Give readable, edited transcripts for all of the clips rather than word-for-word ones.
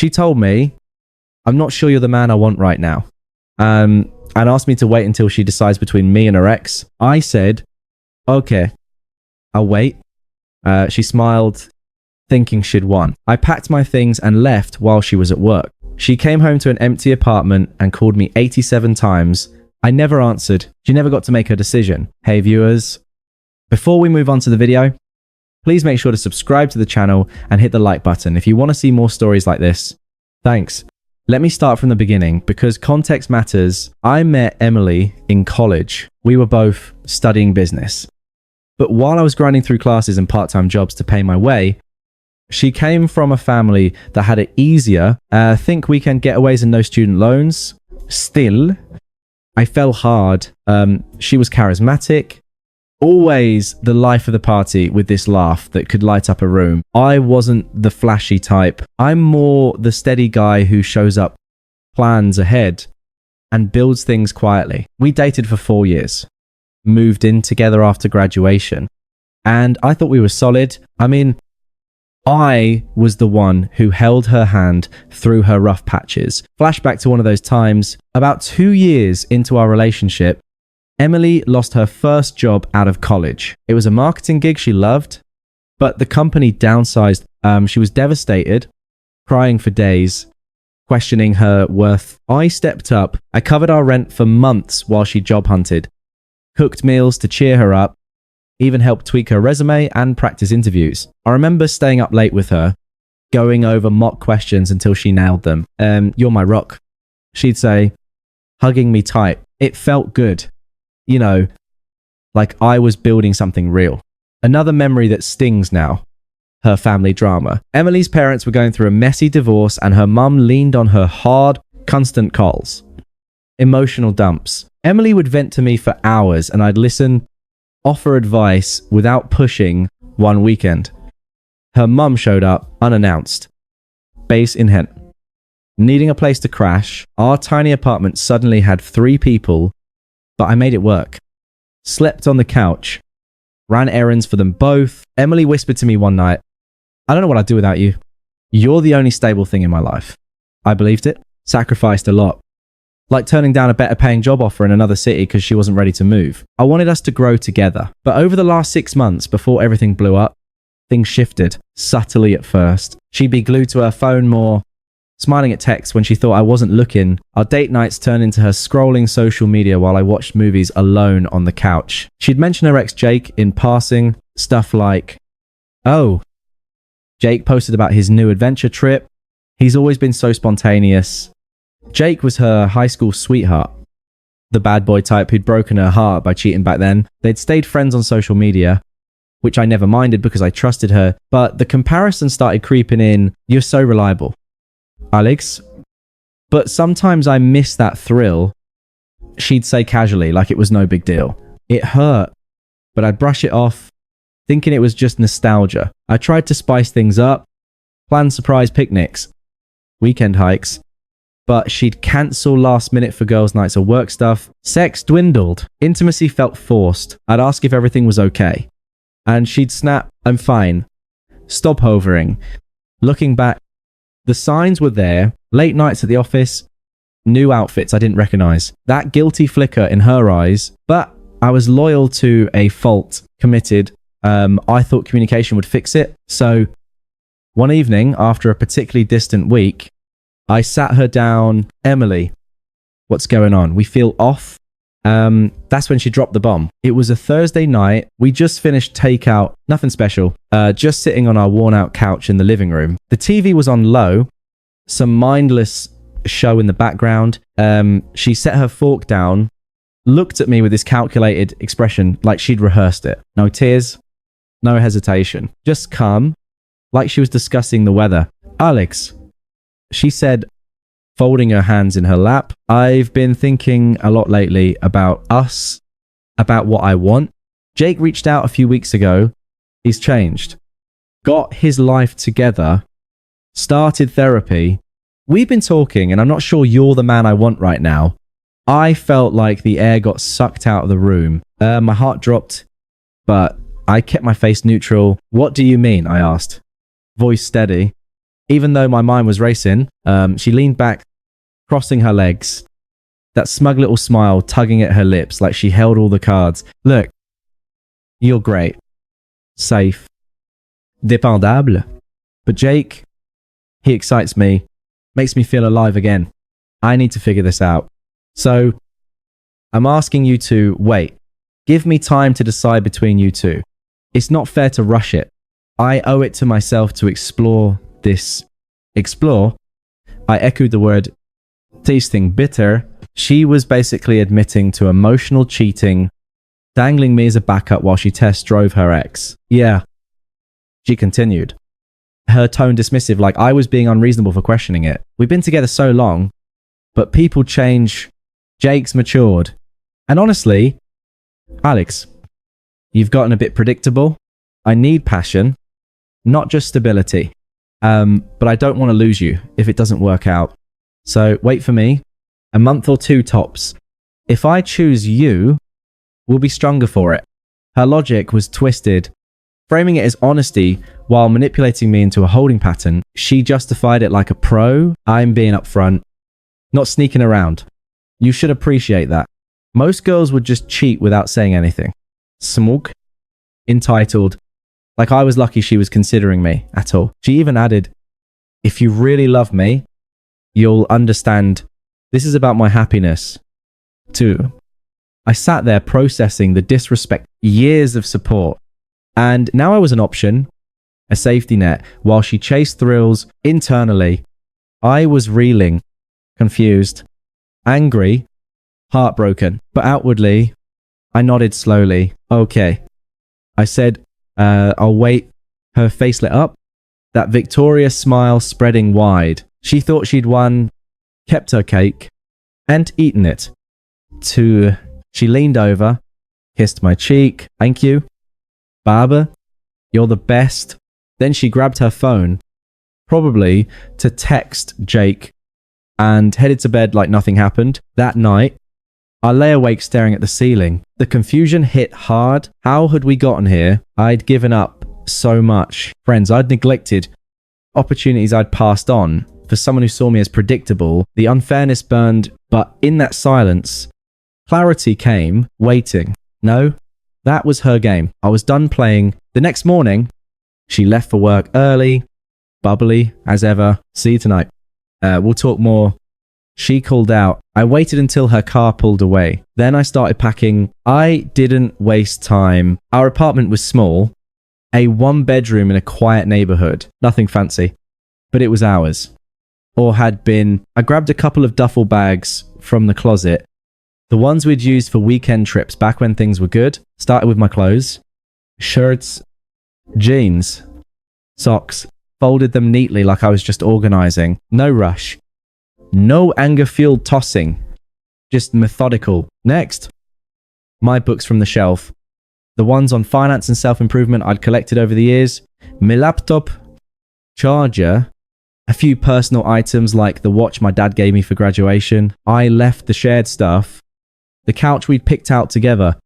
She told me, I'm not sure you're the man I want right now. And asked me to wait until she decides between me and her ex. I said, okay, I'll wait. She smiled, thinking she'd won. I packed my things and left while she was at work. She came home to an empty apartment and called me 87 times. I never answered. She never got to make her decision. Hey viewers, before we move on to the video, please make sure to subscribe to the channel and hit the like button if you want to see more stories like this. Thanks. Let me start from the beginning because context matters. I met Emily in college. We were both studying business. But while I was grinding through classes and part-time jobs to pay my way, she came from a family that had it easier. Think weekend getaways and no student loans. Still, I fell hard. She was charismatic. Always the life of the party with this laugh that could light up a room. I wasn't the flashy type. I'm more the steady guy who shows up, plans ahead, and builds things quietly. We dated for 4 years, moved in together after graduation, and I thought we were solid. I mean, I was the one who held her hand through her rough patches. Flashback to one of those times, about 2 years into our relationship, Emily lost her first job out of college. It was a marketing gig she loved, but the company downsized. She was devastated, crying for days, questioning her worth. I stepped up. I covered our rent for months while she job hunted, cooked meals to cheer her up, even helped tweak her resume and practice interviews. I remember staying up late with her, going over mock questions until she nailed them. You're my rock, she'd say, hugging me tight. It felt good. You know, like I was building something real. Another memory that stings now, her family drama. Emily's parents were going through a messy divorce and her mum leaned on her hard, constant calls. Emotional dumps. Emily would vent to me for hours and I'd listen, offer advice without pushing. One weekend, her mum showed up unannounced. Base in Hent. Needing a place to crash, our tiny apartment suddenly had 3 people, but I made it work. Slept on the couch, ran errands for them both. Emily whispered to me one night, I don't know what I'd do without you. You're the only stable thing in my life. I believed it, sacrificed a lot. Like turning down a better paying job offer in another city because she wasn't ready to move. I wanted us to grow together. But over the last 6 months before everything blew up, things shifted, subtly at first. She'd be glued to her phone more, smiling at texts when she thought I wasn't looking. Our date nights turned into her scrolling social media while I watched movies alone on the couch. She'd mention her ex Jake in passing, stuff like, oh, Jake posted about his new adventure trip. He's always been so spontaneous. Jake was her high school sweetheart, the bad boy type who'd broken her heart by cheating back then. They'd stayed friends on social media, which I never minded because I trusted her, but the comparison started creeping in. You're so reliable, Alex. But sometimes I miss that thrill. She'd say casually, like it was no big deal. It hurt, but I'd brush it off, thinking it was just nostalgia. I tried to spice things up, plan surprise picnics, weekend hikes, but she'd cancel last minute for girls' nights or work stuff. Sex dwindled. Intimacy felt forced. I'd ask if everything was okay, and she'd snap, I'm fine. Stop hovering. Looking back, the signs were there. Late nights at the office, new outfits I didn't recognize. That guilty flicker in her eyes, but I was loyal to a fault, committed. I thought communication would fix it. So one evening, after a particularly distant week, I sat her down. Emily, what's going on? We feel off. That's when she dropped the bomb. It was a Thursday night. We just finished takeout. Nothing special. Just sitting on our worn out couch in the living room. The TV was on low. Some mindless show in the background. She set her fork down, looked at me with this calculated expression like she'd rehearsed it. No tears, no hesitation. Just calm, like she was discussing the weather. Alex, she said, folding her hands in her lap, I've been thinking a lot lately about us, about what I want. Jake reached out a few weeks ago. He's changed, got his life together, started therapy. We've been talking, and I'm not sure you're the man I want right now. I felt like the air got sucked out of the room. My heart dropped, but I kept my face neutral. What do you mean? I asked, voice steady. Even though my mind was racing, she leaned back, crossing her legs, that smug little smile tugging at her lips like she held all the cards. Look, you're great, safe, dépendable. But Jake, he excites me, makes me feel alive again. I need to figure this out. So, I'm asking you to wait. Give me time to decide between you two. It's not fair to rush it. I owe it to myself to explore this. Explore? I echoed the word tasting bitter. She was basically admitting to emotional cheating, dangling me as a backup while she test drove her ex. Yeah. She continued, her tone dismissive, like I was being unreasonable for questioning it. We've been together so long, but people change. Jake's matured. And honestly, Alex, you've gotten a bit predictable. I need passion, not just stability. But I don't want to lose you if it doesn't work out. So wait for me. A month or two tops. If I choose you, we'll be stronger for it. Her logic was twisted. Framing it as honesty while manipulating me into a holding pattern, she justified it like a pro. I'm being upfront, not sneaking around. You should appreciate that. Most girls would just cheat without saying anything. Smug, entitled, like I was lucky she was considering me at all. She even added, if you really love me, you'll understand this is about my happiness, too. I sat there processing the disrespect, years of support, and now I was an option, a safety net, while she chased thrills internally. I was reeling, confused, angry, heartbroken, but outwardly, I nodded slowly. Okay. I said, I'll wait. Her face lit up, that victorious smile spreading wide. She thought she'd won, kept her cake, and eaten it. She leaned over, kissed my cheek. Thank you. Baba, you're the best. Then she grabbed her phone, probably to text Jake, and headed to bed like nothing happened. That night, I lay awake staring at the ceiling. The confusion hit hard. How had we gotten here? I'd given up so much. Friends I'd neglected, opportunities I'd passed on. For someone who saw me as predictable, the unfairness burned, but in that silence, clarity came, waiting. No, that was her game. I was done playing. The next morning, she left for work early, bubbly as ever. See you tonight. We'll talk more. She called out. I waited until her car pulled away. Then I started packing. I didn't waste time. Our apartment was small, a one-bedroom in a quiet neighborhood. Nothing fancy, but it was ours. Or had been. I grabbed a couple of duffel bags from the closet, the ones we'd used for weekend trips back when things were good. Started with my clothes, shirts, jeans, socks, folded them neatly like I was just organizing. No rush. No anger-fueled tossing. Just methodical. Next, my books from the shelf. The ones on finance and self-improvement I'd collected over the years. My laptop, charger, a few personal items like the watch my dad gave me for graduation. I left the shared stuff. The couch we'd picked out together.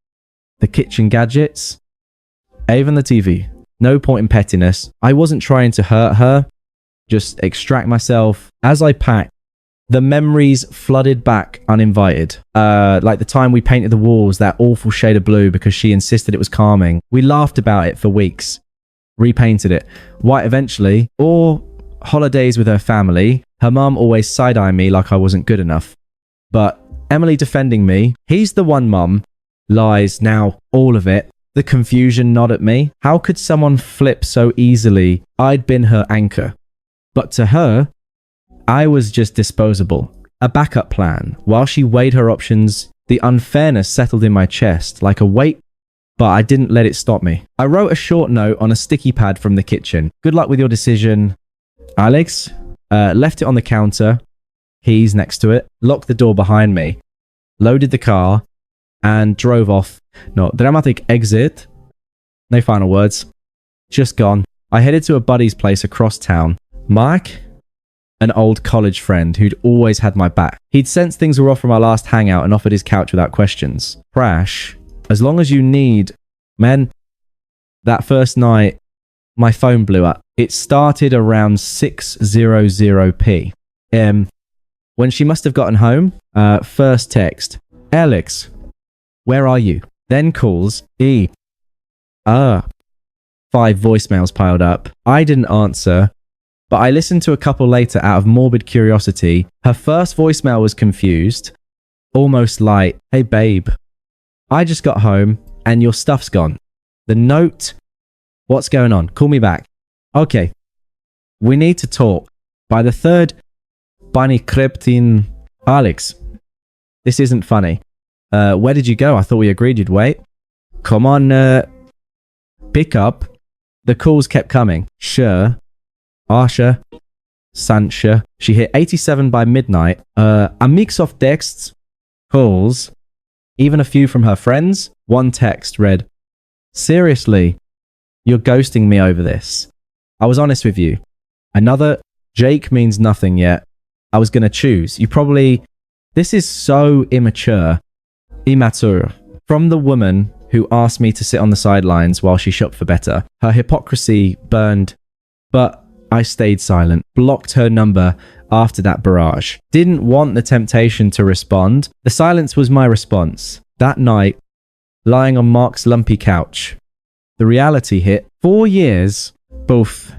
The kitchen gadgets. Even the TV. No point in pettiness. I wasn't trying to hurt her. Just extract myself. As I packed, the memories flooded back uninvited. Like the time we painted the walls that awful shade of blue because she insisted it was calming. We laughed about it for weeks. Repainted it. White eventually. Or holidays with her family. Her mum always side-eyeing me like I wasn't good enough. But Emily defending me. He's the one, mum. Lies. Now, all of it. The confusion nod at me. How could someone flip so easily? I'd been her anchor. But to her, I was just disposable. A backup plan. While she weighed her options, the unfairness settled in my chest like a weight, but I didn't let it stop me. I wrote a short note on a sticky pad from the kitchen. Good luck with your decision, Alex. Left it on the counter. Keys next to it. Locked the door behind me. Loaded the car and drove off. No, dramatic exit. No final words. Just gone. I headed to a buddy's place across town. Mark, an old college friend who'd always had my back. He'd sensed things were off from our last hangout and offered his couch without questions. Crash, as long as you need. Man, that first night, my phone blew up. It started around 6:00 p.m. When she must have gotten home, first text, Alex, where are you? Then calls, 5 voicemails piled up. I didn't answer, but I listened to a couple later out of morbid curiosity. Her first voicemail was confused, almost like, hey babe, I just got home and your stuff's gone. The note, what's going on? Call me back. Okay, we need to talk. By the third, Bunny crept in. Alex, this isn't funny. Where did you go? I thought we agreed you'd wait. Come on, pick up. The calls kept coming. Sure. Arsha. Sancha. She hit 87 by midnight. A mix of texts, calls, even a few from her friends. One text read, seriously, you're ghosting me over this. I was honest with you. Another, Jake means nothing yet. I was going to choose. This is so immature. From the woman who asked me to sit on the sidelines while she shopped for better. Her hypocrisy burned, but I stayed silent. Blocked her number after that barrage. Didn't want the temptation to respond. The silence was my response. That night, lying on Mark's lumpy couch, the reality hit. 4 years, both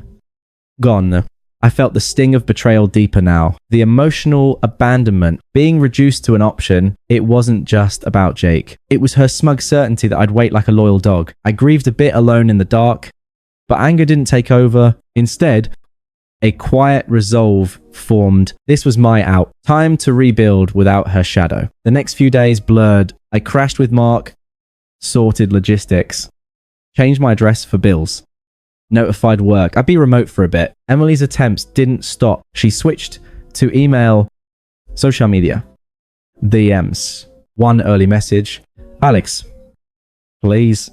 gone. I felt the sting of betrayal deeper now. The emotional abandonment, being reduced to an option. It wasn't just about Jake. It was her smug certainty that I'd wait like a loyal dog. I grieved a bit alone in the dark, but anger didn't take over. Instead, a quiet resolve formed. This was my out. Time to rebuild without her shadow. The next few days blurred. I crashed with Mark, sorted logistics, changed my address for bills, notified work. I'd be remote for a bit. Emily's attempts didn't stop. She switched to email, social media, DMs. One early message. Alex, please.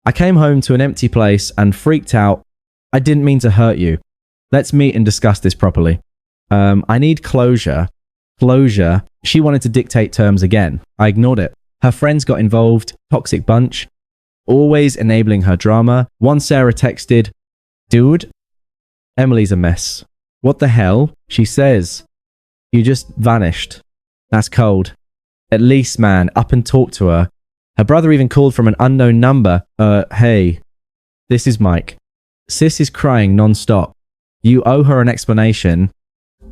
I came home to an empty place and freaked out. I didn't mean to hurt you. Let's meet and discuss this properly. I need closure. Closure. She wanted to dictate terms again. I ignored it. Her friends got involved. Toxic bunch. Always enabling her drama. One Sarah texted, dude, Emily's a mess. What the hell? She says, you just vanished. That's cold. At least, man, up and talk to her. Her brother even called from an unknown number. Hey, this is Mike. Sis is crying non-stop. You owe her an explanation.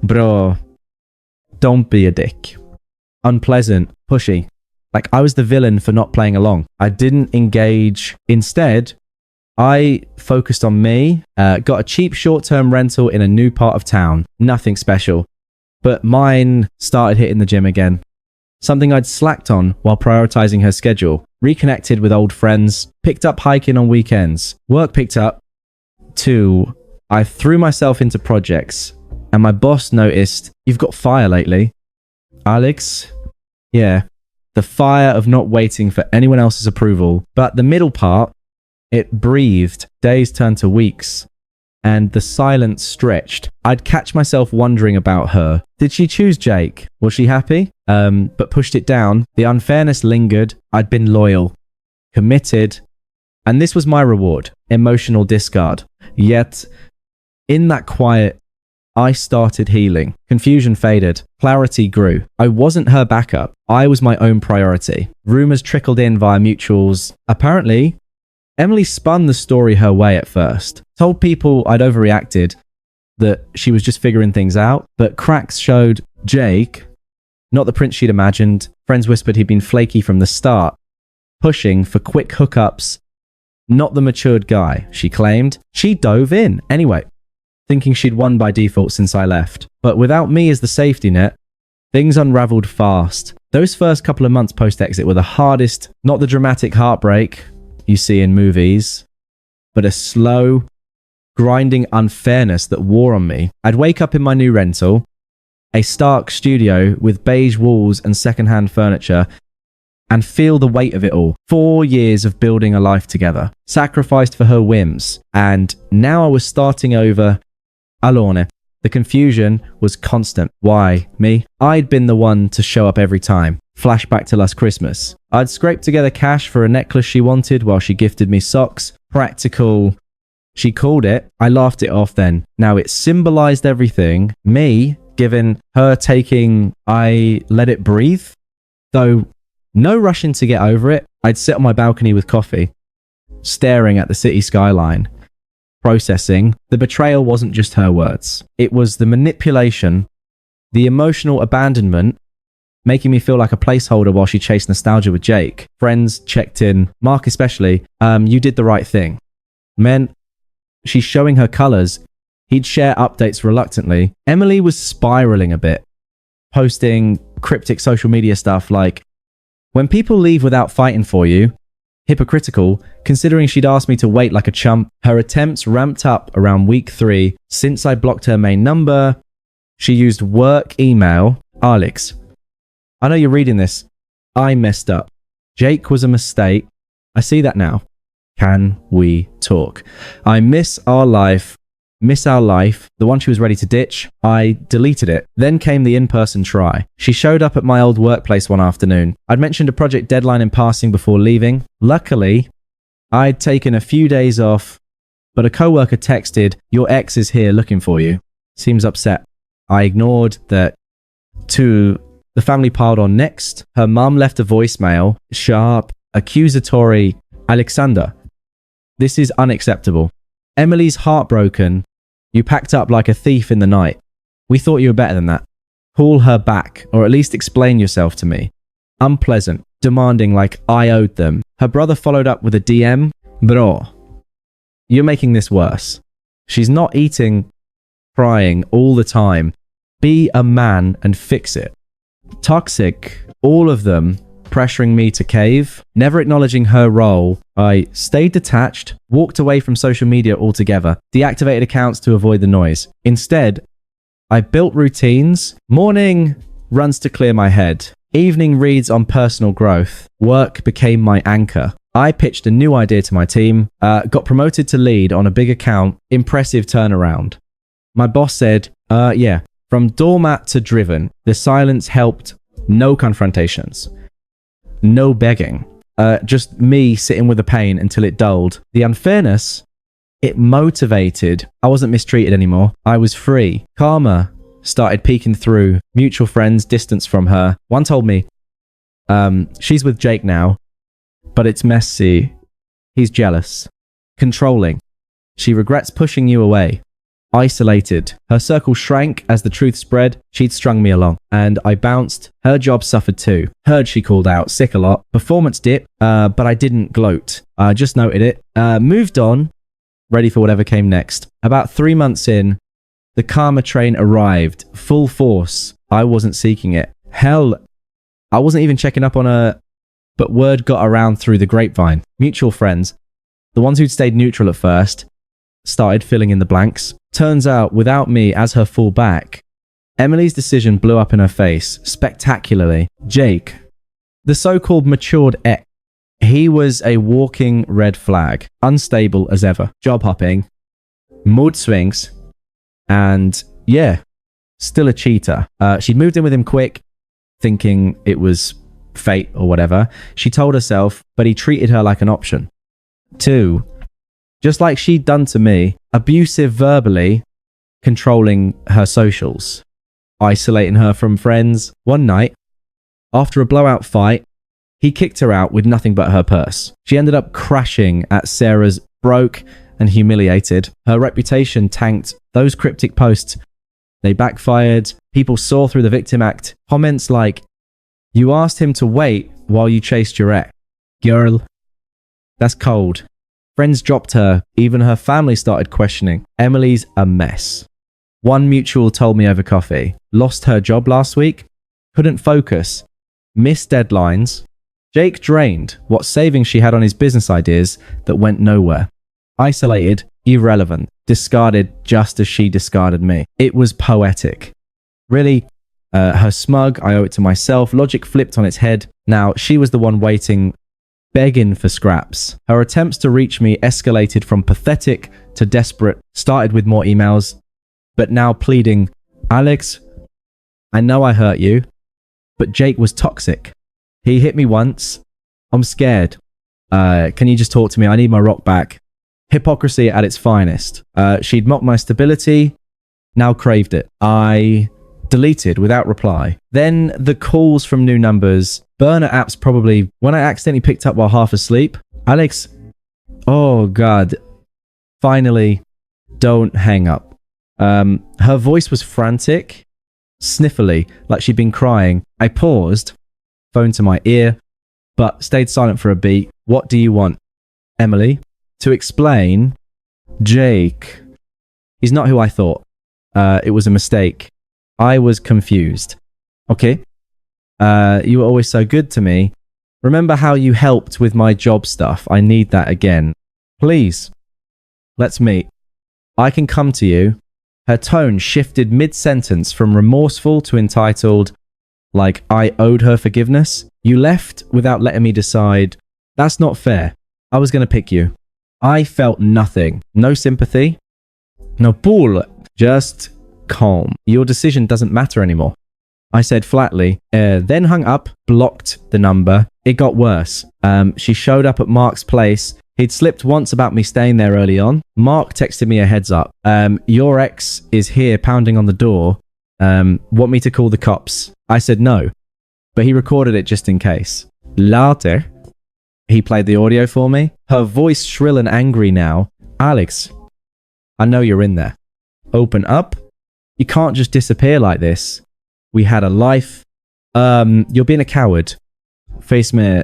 Bro, don't be a dick. Unpleasant, pushy. Like I was the villain for not playing along. I didn't engage. Instead, I focused on me, got a cheap short-term rental in a new part of town. Nothing special. But mine started hitting the gym again. Something I'd slacked on while prioritizing her schedule. Reconnected with old friends. Picked up hiking on weekends. Work picked up. 2, I threw myself into projects. And my boss noticed, you've got fire lately. Alex? Yeah. The fire of not waiting for anyone else's approval. But the middle part, it breathed. Days turned to weeks. And the silence stretched. I'd catch myself wondering about her. Did she choose Jake? Was she happy? But pushed it down. The unfairness lingered. I'd been loyal, committed, and this was my reward. Emotional discard. Yet, in that quiet, I started healing. Confusion faded. Clarity grew. I wasn't her backup. I was my own priority. Rumors trickled in via mutuals. Apparently, Emily spun the story her way at first. Told people I'd overreacted, that she was just figuring things out. But cracks showed Jake, not the prince she'd imagined. Friends whispered he'd been flaky from the start, pushing for quick hookups. Not the matured guy, she claimed. She dove in, anyway, thinking she'd won by default since I left. But without me as the safety net, things unraveled fast. Those first couple of months post-exit were the hardest, not the dramatic heartbreak you see in movies, but a slow, grinding unfairness that wore on me. I'd wake up in my new rental, a stark studio with beige walls and secondhand furniture, and feel the weight of it all. 4 years of building a life together, sacrificed for her whims, and now I was starting over alone. The confusion was constant. Why me? I'd been the one to show up every time. Flashback to last Christmas. I'd scraped together cash for a necklace she wanted while she gifted me socks. Practical She called it. I laughed it off then. Now it symbolized everything. Me giving her taking I let it breathe. Though no rushing to get over it, I'd sit on my balcony with coffee, staring at the city skyline, processing. The betrayal wasn't just her words. It was the manipulation, the emotional abandonment, making me feel like a placeholder while she chased nostalgia with Jake. Friends checked in, Mark especially. You did the right thing. Men, she's showing her colors. He'd share updates reluctantly. Emily was spiraling a bit, posting cryptic social media stuff like, when people leave without fighting for you, hypocritical, considering she'd asked me to wait like a chump. Her attempts ramped up around week 3. Since I blocked her main number, she used work email. Alex, I know you're reading this. I messed up. Jake was a mistake. I see that now. Can we talk? I miss our life, the one she was ready to ditch. I deleted it. Then came the in-person try. She showed up at my old workplace one afternoon. I'd mentioned a project deadline in passing before leaving. Luckily, I'd taken a few days off, but a coworker texted, "Your ex is here looking for you." Seems upset. I ignored that. The family piled on next. Her mum left a voicemail, sharp, accusatory. Alexander, this is unacceptable. Emily's heartbroken. You packed up like a thief in the night. We thought you were better than that. Call her back, or at least explain yourself to me. Unpleasant, demanding like I owed them. Her brother followed up with a DM. Bro, you're making this worse. She's not eating, crying all the time. Be a man and fix it. Toxic, all of them pressuring me to cave, never acknowledging her role. I stayed detached, walked away from social media altogether, deactivated accounts to avoid the noise. Instead, I built routines. Morning runs to clear my head. Evening reads on personal growth. Work became my anchor. I pitched a new idea to my team, got promoted to lead on a big account. Impressive turnaround. My boss said, yeah, from doormat to driven. The silence helped. No confrontations. No begging. Just me sitting with the pain until it dulled. The unfairness, it motivated. I wasn't mistreated anymore. I was free. Karma started peeking through. Mutual friends, distance from her. One told me, she's with Jake now, but it's messy. He's jealous. Controlling. She regrets pushing you away. Isolated. Her circle shrank as the truth spread. She'd strung me along, and I bounced. Her job suffered too. Heard she called out sick a lot. Performance dip, but I didn't gloat. I just noted it. Moved on, ready for whatever came next. About 3 months in, the karma train arrived, full force. I wasn't seeking it. Hell, I wasn't even checking up on her, but word got around through the grapevine. Mutual friends, the ones who'd stayed neutral at first, started filling in the blanks. Turns out, without me as her fallback, Emily's decision blew up in her face, spectacularly. Jake, the so-called matured ex, he was a walking red flag, unstable as ever, job hopping, mood swings, and yeah, still a cheater. She'd moved in with him quick, thinking it was fate or whatever. She told herself, but he treated her like an option. 2, just like she'd done to me, abusive verbally, controlling her socials, isolating her from friends. One night, after a blowout fight, he kicked her out with nothing but her purse. She ended up crashing at Sarah's, broke and humiliated. Her reputation tanked. Those cryptic posts, they backfired. People saw through the victim act. Comments like, "You asked him to wait while you chased your ex. Girl, that's cold." Friends dropped her. Even her family started questioning. Emily's a mess. One mutual told me over coffee. Lost her job last week. Couldn't focus. Missed deadlines. Jake drained what savings she had on his business ideas that went nowhere. Isolated. Irrelevant. Discarded just as she discarded me. It was poetic. Really, her smug, I owe it to myself, logic flipped on its head. Now, she was the one waiting, begging for scraps. Her attempts to reach me escalated from pathetic to desperate, started with more emails, but now pleading, "Alex, I know I hurt you, but Jake was toxic. He hit me once. I'm scared. Can you just talk to me? I need my rock back." Hypocrisy at its finest. She'd mocked my stability, now craved it. I deleted without reply. Then the calls from new numbers. Burner apps probably, when I accidentally picked up while half asleep. Alex, oh God. Finally, don't hang up. Her voice was frantic, sniffly, like she'd been crying. I paused, phone to my ear, but stayed silent for a beat. What do you want, Emily? To explain, Jake. He's not who I thought. It was a mistake. I was confused. Okay. You were always so good to me. Remember how you helped with my job stuff? I need that again. Please. Let's meet. I can come to you. Her tone shifted mid-sentence from remorseful to entitled, like I owed her forgiveness. You left without letting me decide. That's not fair. I was going to pick you. I felt nothing. No sympathy. No bull. Just calm. Your decision doesn't matter anymore. I said flatly, then hung up, blocked the number. It got worse. She showed up at Mark's place. He'd slipped once about me staying there early on. Mark texted me a heads up. Your ex is here pounding on the door. Want me to call the cops? I said no, but he recorded it just in case. Later, he played the audio for me. Her voice shrill and angry now. Alex, I know you're in there. Open up. You can't just disappear like this. We had a life. You're being a coward. Face me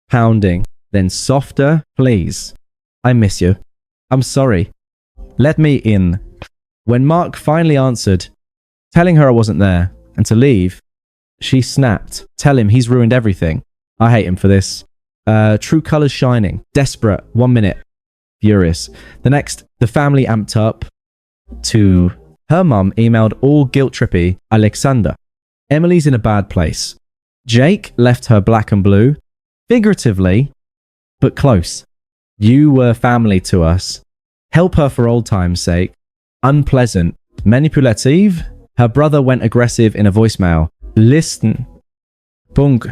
pounding. Then softer, please. I miss you. I'm sorry. Let me in. When Mark finally answered, telling her I wasn't there and to leave, she snapped. Tell him he's ruined everything. I hate him for this. True colors shining. Desperate. 1 minute. Furious. The next, the family amped up to her mum emailed all guilt-trippy Alexander. Emily's in a bad place. Jake left her black and blue. Figuratively, but close. You were family to us. Help her for old time's sake. Unpleasant. Manipulative. Her brother went aggressive in a voicemail. Listen. Bunk.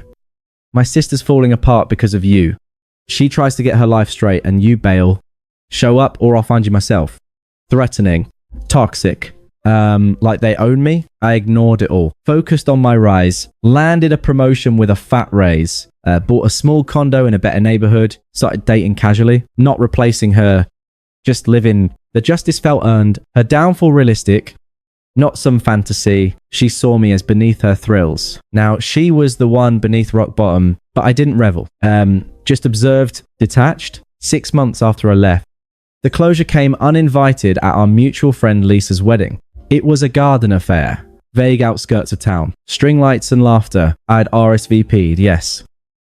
My sister's falling apart because of you. She tries to get her life straight and you bail. Show up or I'll find you myself. Threatening. Toxic. Like they own me. I ignored it all. Focused on my rise. Landed a promotion with a fat raise. Bought a small condo in a better neighborhood. Started dating casually. Not replacing her. Just living. The justice felt earned. Her downfall realistic. Not some fantasy. She saw me as beneath her thrills. Now, she was the one beneath rock bottom, but I didn't revel. Just observed, detached. 6 months after I left. The closure came uninvited at our mutual friend Lisa's wedding. It was a garden affair. Vague outskirts of town. String lights and laughter. I'd RSVP'd, yes.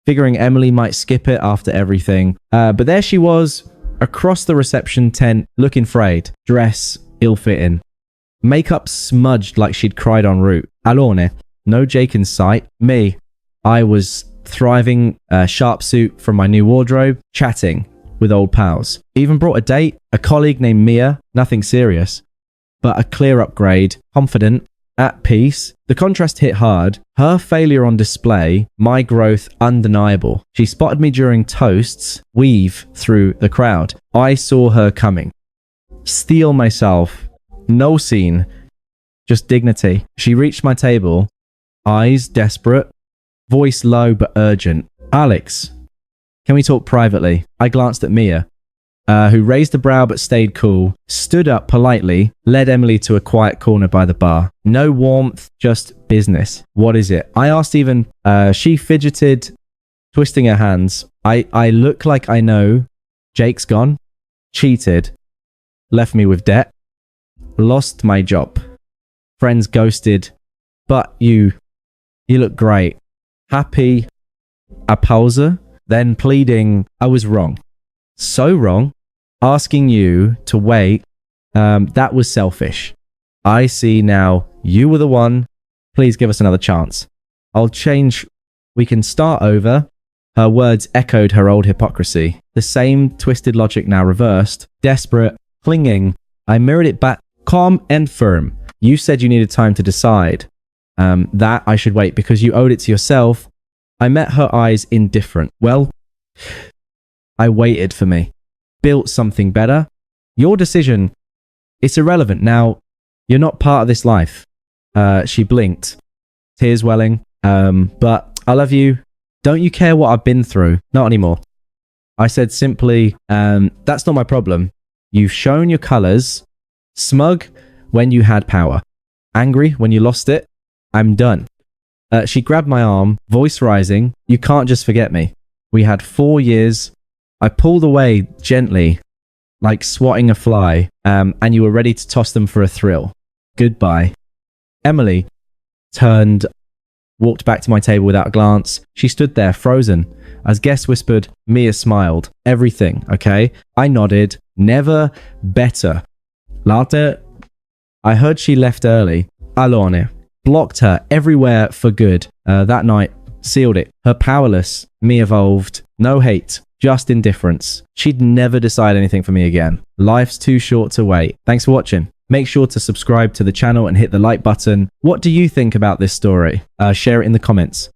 Figuring Emily might skip it after everything. But there she was, across the reception tent, looking frayed. Dress, ill-fitting. Makeup smudged like she'd cried en route. Alone. No Jake in sight. Me. I was thriving, sharp suit from my new wardrobe, chatting with old pals. Even brought a date, a colleague named Mia. Nothing serious, but a clear upgrade. Confident. At peace. The contrast hit hard. Her failure on display, my growth undeniable. She spotted me during toasts, weave through the crowd. I saw her coming. Steel myself. No scene. Just dignity. She reached my table. Eyes desperate. Voice low but urgent. Alex, can we talk privately? I glanced at Mia, who raised a brow but stayed cool, stood up politely, led Emily to a quiet corner by the bar. No warmth, just business. What is it? I asked even. She fidgeted, twisting her hands. I look like I know. Jake's gone. Cheated. Left me with debt. Lost my job. Friends ghosted. But you look great. Happy. A pauser. Then pleading, I was wrong. So wrong. Asking you to wait, that was selfish. I see now you were the one. Please give us another chance. I'll change. We can start over. Her words echoed her old hypocrisy. The same twisted logic now reversed. Desperate, clinging. I mirrored it back. Calm and firm. You said you needed time to decide. That I should wait because you owed it to yourself. I met her eyes indifferent. Well, I waited for me. built something better. Your decision, it's irrelevant. Now, you're not part of this life. She blinked, tears welling. But I love you. Don't you care what I've been through? Not anymore. I said simply, that's not my problem. You've shown your colors. Smug when you had power. Angry when you lost it. I'm done. She grabbed my arm, voice rising. You can't just forget me. We had 4 years. I pulled away gently, like swatting a fly, and you were ready to toss them for a thrill. Goodbye. Emily turned, walked back to my table without a glance. She stood there, frozen. As guests whispered, Mia smiled. Everything, okay? I nodded. Never better. Later, I heard she left early. Alone. Blocked her everywhere for good. That night, sealed it. Her powerless, me evolved. No hate, just indifference. She'd never decide anything for me again. Life's too short to wait. Thanks for watching. Make sure to subscribe to the channel and hit the like button. What do you think about this story? Share it in the comments.